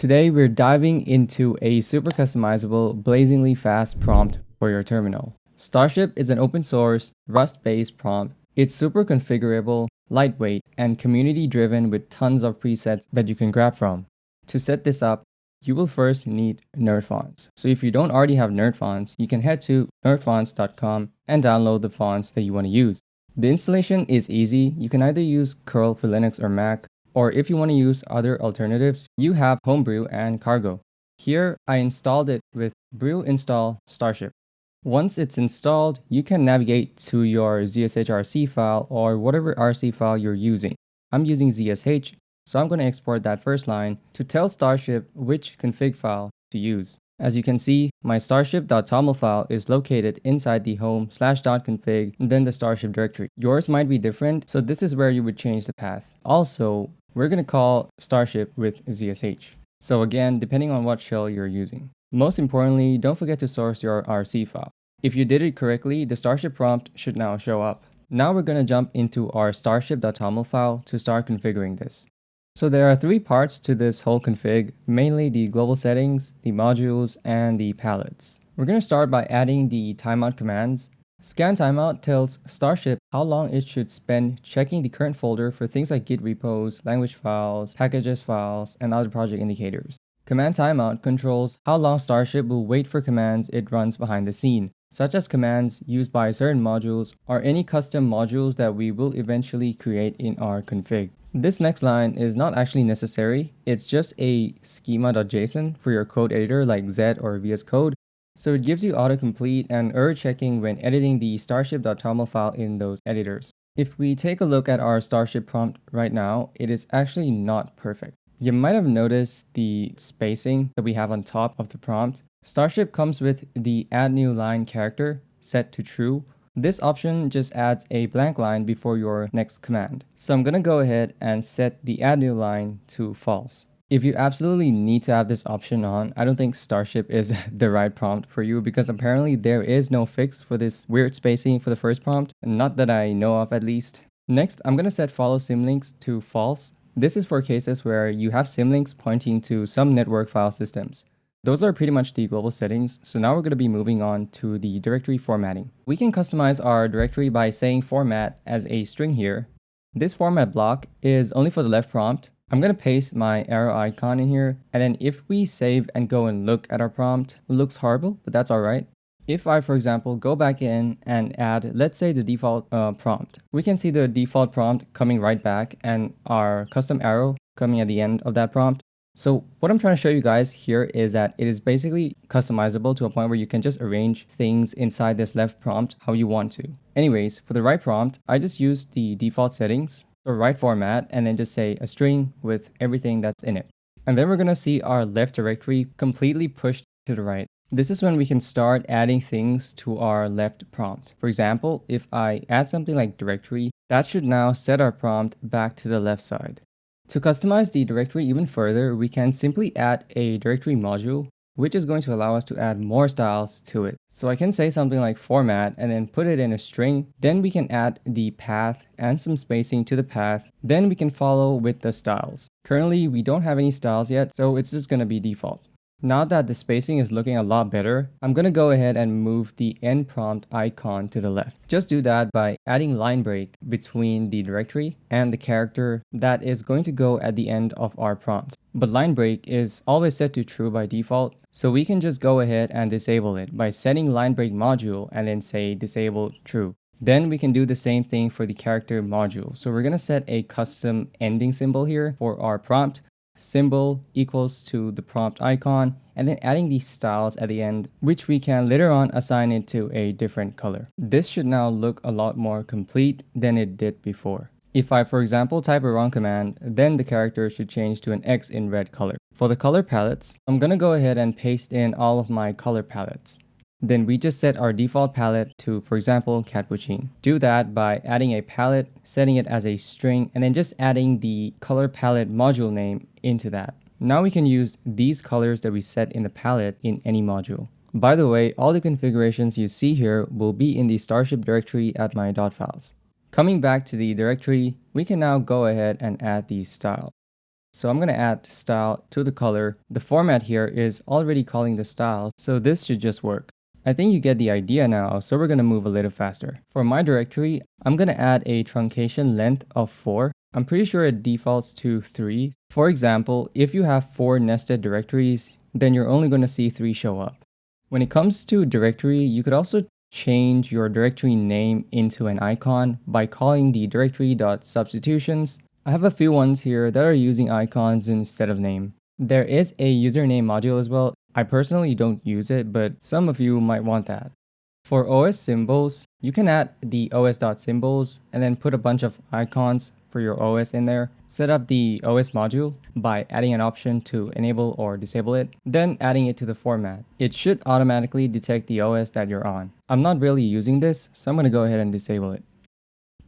Today we're diving into a super customizable, blazingly fast prompt for your terminal. Starship is an open source, Rust-based prompt. It's super configurable, lightweight, and community-driven with tons of presets that you can grab from. To set this up, you will first need nerd fonts. So if you don't already have nerd fonts, you can head to nerdfonts.com and download the fonts that you want to use. The installation is easy. You can either use curl for Linux or Mac, or if you want to use other alternatives, you have Homebrew and Cargo. Here, I installed it with brew install Starship. Once it's installed, you can navigate to your ZSHRC file or whatever RC file you're using. I'm using ZSH, so I'm going to export that first line to tell Starship which config file to use. As you can see, my starship.toml file is located inside the home/.config, then the Starship directory. Yours might be different, so this is where you would change the path. Also, we're going to call Starship with ZSH. So again, depending on what shell you're using. Most importantly, don't forget to source your RC file. If you did it correctly, the Starship prompt should now show up. Now we're going to jump into our starship.toml file to start configuring this. So there are three parts to this whole config, mainly the global settings, the modules, and the palettes. We're going to start by adding the timeout commands. Scan timeout tells Starship how long it should spend checking the current folder for things like Git repos, language files, packages files, and other project indicators. Command timeout controls how long Starship will wait for commands it runs behind the scene, such as commands used by certain modules or any custom modules that we will eventually create in our config. This next line is not actually necessary. It's just a schema.json for your code editor like Z or VS Code. So it gives you autocomplete and error checking when editing the starship.toml file in those editors. If we take a look at our Starship prompt right now, it is actually not perfect. You might have noticed the spacing that we have on top of the prompt. Starship comes with the add new line character set to true. This option just adds a blank line before your next command. So I'm going to go ahead and set the add new line to false. If you absolutely need to have this option on, I don't think Starship is the right prompt for you because apparently there is no fix for this weird spacing for the first prompt, not that I know of at least. Next, I'm going to set follow symlinks to false. This is for cases where you have symlinks pointing to some network file systems. Those are pretty much the global settings, so now we're going to be moving on to the directory formatting. We can customize our directory by saying format as a string here. This format block is only for the left prompt. I'm going to paste my arrow icon in here, and then if we save and go and look at our prompt, it looks horrible, but that's alright. If I, for example, go back in and add, let's say, the default prompt, we can see the default prompt coming right back and our custom arrow coming at the end of that prompt. So what I'm trying to show you guys here is that it is basically customizable to a point where you can just arrange things inside this left prompt how you want to. Anyways, for the right prompt, I just used the default settings, so right format, and then just say a string with everything that's in it. And then we're going to see our left directory completely pushed to the right. This is when we can start adding things to our left prompt. For example, if I add something like directory, that should now set our prompt back to the left side. To customize the directory even further, we can simply add a directory module, which is going to allow us to add more styles to it. So I can say something like format and then put it in a string. Then we can add the path and some spacing to the path. Then we can follow with the styles. Currently, we don't have any styles yet, so it's just going to be default. Now that the spacing is looking a lot better, I'm going to go ahead and move the end prompt icon to the left. Just do that by adding line break between the directory and the character that is going to go at the end of our prompt. But line break is always set to true by default, so we can just go ahead and disable it by setting line break module and then say disable true. Then we can do the same thing for the character module. So we're going to set a custom ending symbol here for our prompt. Symbol equals to the prompt icon, and then adding these styles at the end, which we can later on assign it to a different color. This should now look a lot more complete than it did before. If I, for example, type a wrong command, then the character should change to an X in red color. For the color palettes, I'm going to go ahead and paste in all of my color palettes. Then we just set our default palette to, for example, Capuchin. Do that by adding a palette, setting it as a string, and then just adding the color palette module name into that. Now we can use these colors that we set in the palette in any module. By the way, all the configurations you see here will be in the Starship directory at my .files. Coming back to the directory, we can now go ahead and add the style. So I'm going to add style to the color. The format here is already calling the style, so this should just work. I think you get the idea now, so we're going to move a little faster. For my directory, I'm going to add a truncation length of 4. I'm pretty sure it defaults to 3. For example, if you have 4 nested directories, then you're only going to see 3 show up. When it comes to directory, you could also change your directory name into an icon by calling the directory.substitutions. I have a few ones here that are using icons instead of name. There is a username module as well. I personally don't use it, but some of you might want that. For OS symbols, you can add the os.symbols and then put a bunch of icons for your OS in there. Set up the OS module by adding an option to enable or disable it, then adding it to the format. It should automatically detect the OS that you're on. I'm not really using this, so I'm going to go ahead and disable it.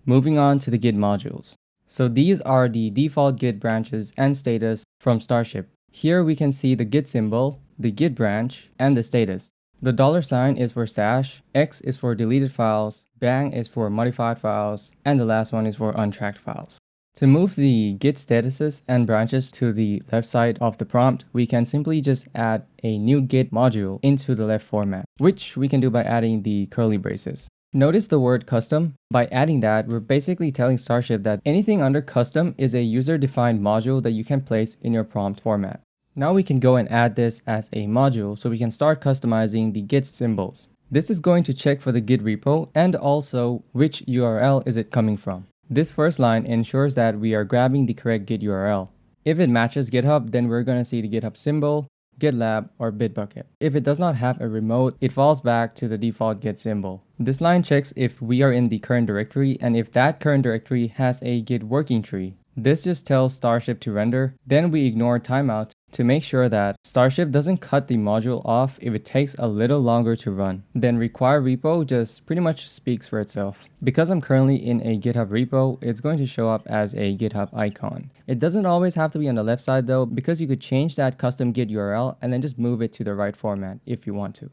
Moving on to the Git modules. So these are the default Git branches and status from Starship. Here we can see the Git symbol, the Git branch, and the status. The $sign is for stash, X is for deleted files, bang is for modified files, and the last one is for untracked files. To move the Git statuses and branches to the left side of the prompt, we can simply just add a new Git module into the left format, which we can do by adding the curly braces. Notice the word custom. By adding that, we're basically telling Starship that anything under custom is a user-defined module that you can place in your prompt format. Now we can go and add this as a module so we can start customizing the Git symbols. This is going to check for the Git repo and also which URL is it coming from. This first line ensures that we are grabbing the correct Git URL. If it matches GitHub, then we're going to see the GitHub symbol, GitLab, or Bitbucket. If it does not have a remote, it falls back to the default Git symbol. This line checks if we are in the current directory and if that current directory has a Git working tree. This just tells Starship to render. Then we ignore timeouts to make sure that Starship doesn't cut the module off if it takes a little longer to run. Then require repo just pretty much speaks for itself. Because I'm currently in a GitHub repo, it's going to show up as a GitHub icon. It doesn't always have to be on the left side though, because you could change that custom Git URL and then just move it to the right format if you want to.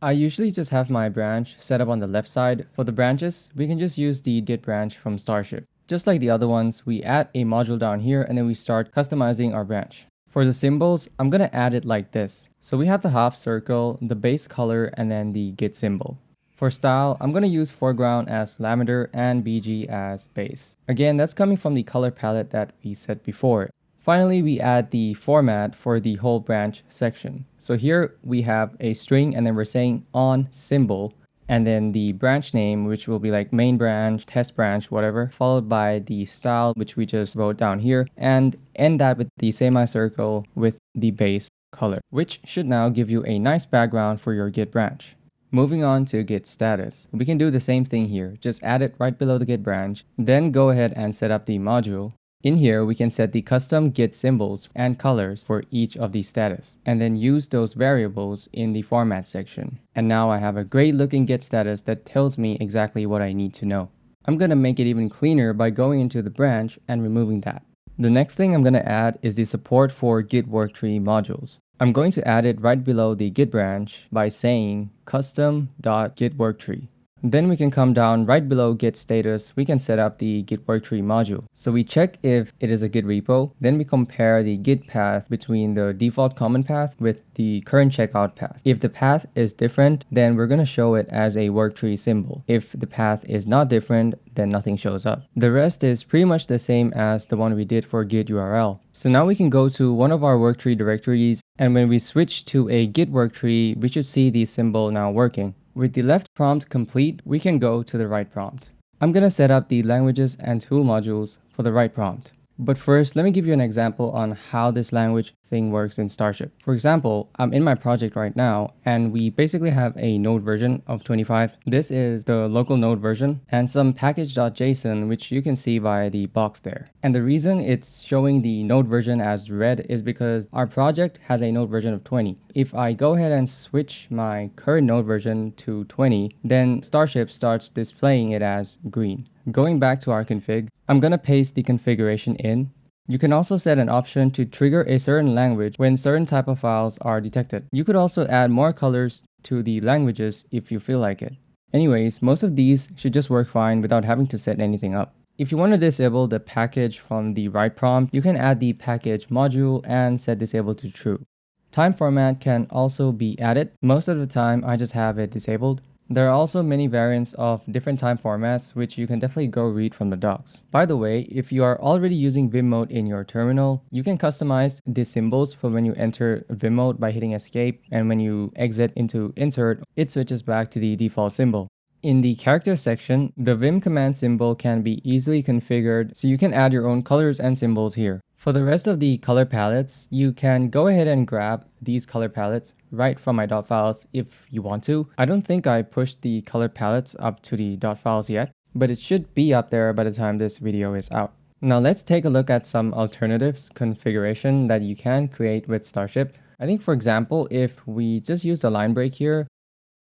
I usually just have my branch set up on the left side. For the branches, we can just use the Git branch from Starship. Just like the other ones, we add a module down here and then we start customizing our branch. For the symbols, I'm going to add it like this. So we have the half circle, the base color, and then the Git symbol. For style, I'm going to use foreground as lavender and BG as base. Again, that's coming from the color palette that we set before. Finally, we add the format for the whole branch section. So here we have a string and then we're saying on symbol, and then the branch name, which will be like main branch, test branch, whatever, followed by the style, which we just wrote down here, and end that with the semicircle with the base color, which should now give you a nice background for your Git branch. Moving on to Git status. We can do the same thing here, just add it right below the Git branch, then go ahead and set up the module. In here, we can set the custom Git symbols and colors for each of these status, and then use those variables in the format section. And now I have a great looking Git status that tells me exactly what I need to know. I'm going to make it even cleaner by going into the branch and removing that. The next thing I'm going to add is the support for Git worktree modules. I'm going to add it right below the Git branch by saying custom.gitworktree. Then we can come down right below Git status, we can set up the Git worktree module. So we check if it is a Git repo, then we compare the Git path between the default common path with the current checkout path. If the path is different, then we're going to show it as a worktree symbol. If the path is not different, then nothing shows up. The rest is pretty much the same as the one we did for Git URL. So now we can go to one of our worktree directories, and when we switch to a Git worktree, we should see the symbol now working. With the left prompt complete, we can go to the right prompt. I'm going to set up the languages and tool modules for the right prompt. But first, let me give you an example on how this language thing works in Starship. For example, I'm in my project right now, and we basically have a node version of 25. This is the local node version, and some package.json, which you can see by the box there. And the reason it's showing the node version as red is because our project has a node version of 20. If I go ahead and switch my current node version to 20, then Starship starts displaying it as green. Going back to our config, I'm going to paste the configuration in. You can also set an option to trigger a certain language when certain type of files are detected. You could also add more colors to the languages if you feel like it. Anyways, most of these should just work fine without having to set anything up. If you want to disable the package from the write prompt, you can add the package module and set disable to true. Time format can also be added. Most of the time, I just have it disabled. There are also many variants of different time formats, which you can definitely go read from the docs. By the way, if you are already using Vim mode in your terminal, you can customize the symbols for when you enter Vim mode by hitting escape, and when you exit into insert, it switches back to the default symbol. In the character section, the Vim command symbol can be easily configured, so you can add your own colors and symbols here. For the rest of the color palettes, you can go ahead and grab these color palettes right from my .files if you want to. I don't think I pushed the color palettes up to the .files yet, but it should be up there by the time this video is out. Now let's take a look at some alternatives configuration that you can create with Starship. I think, for example, if we just use the line break here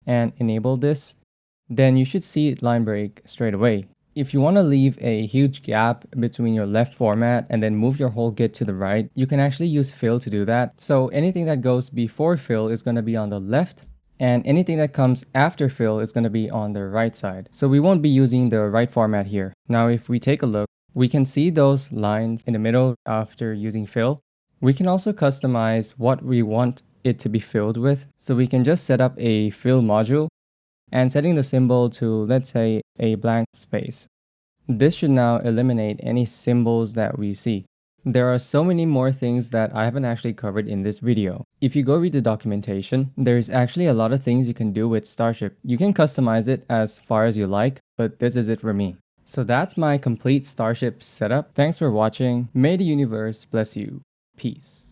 and enable this, then you should see line break straight away. If you want to leave a huge gap between your left format and then move your whole git to the right, you can actually use fill to do that. So anything that goes before fill is going to be on the left, and anything that comes after fill is going to be on the right side. So we won't be using the right format here. Now if we take a look, we can see those lines in the middle after using fill. We can also customize what we want it to be filled with. So we can just set up a fill module and setting the symbol to, let's say, a blank space. This should now eliminate any symbols that we see. There are so many more things that I haven't actually covered in this video. If you go read the documentation, there's actually a lot of things you can do with Starship. You can customize it as far as you like, but this is it for me. So that's my complete Starship setup. Thanks for watching. May the universe bless you. Peace.